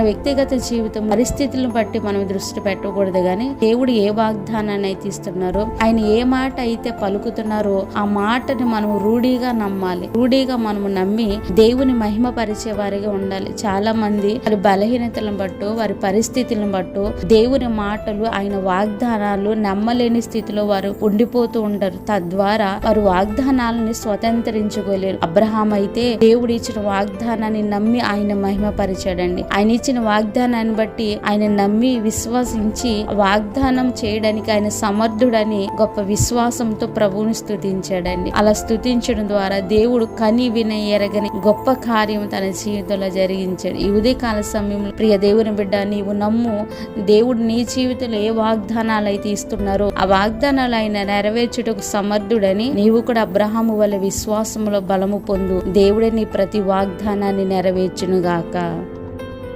వ్యక్తిగత జీవితం పరిస్థితులను బట్టి మనం దృష్టి పెట్టకూడదు గాని దేవుడు ఏ వాగ్దానాన్ని అయితే ఇస్తున్నారో, ఆయన ఏ మాట అయితే పలుకుతున్నారో ఆ మాటని మనం రూఢిగా నమ్మాలి. రూఢిగా మనము నమ్మి దేవుని మహిమ పరిచే వారిగా ఉండాలి. చాలా మంది వారి బలహీనతలను బట్టు, వారి పరిస్థితులను బట్టు దేవుని మాటలు, ఆయన వాగ్దానాలు నమ్మలేని స్థితిలో వారు ఉండిపోతూ ఉంటారు. తద్వారా వారు వాగ్దానాలని స్వతంత్రించుకోలేరు. అబ్రహాం అయితే దేవుడు ఇచ్చిన వాగ్దానాన్ని నమ్మి ఆయన మహిమ పరిచాడండి. ఆయన ఇచ్చిన వాగ్దానాన్ని బట్టి ఆయన నమ్మి విశ్వసించి వాగ్దానం చేయడానికి ఆయన సమర్థుడని గొప్ప విశ్వాసంతో ప్రభువుని స్తుతించాడండి. అలా స్తుతించడం ద్వారా దేవుడు కని విని ఎరగని గొప్ప కార్యం తన జీవితంలో జరిగించాడు. ఈ ఉదయకాల సమయంలో ప్రియ దేవుని బిడ్డ, నీవు నమ్ము. దేవుడు నీ జీవితంలో ఏ వాగ్దానాలు అయితే ఇస్తున్నారో ఆ వాగ్దానాలు ఆయన నెరవేర్చుటకు సమర్థుడని నీవు కూడా అబ్రహాము వలె విశ్వాసంలో బలము పొందు. దేవుడే నీ ప్రతి వాగ్దానాన్ని నెరవేర్చును గాక.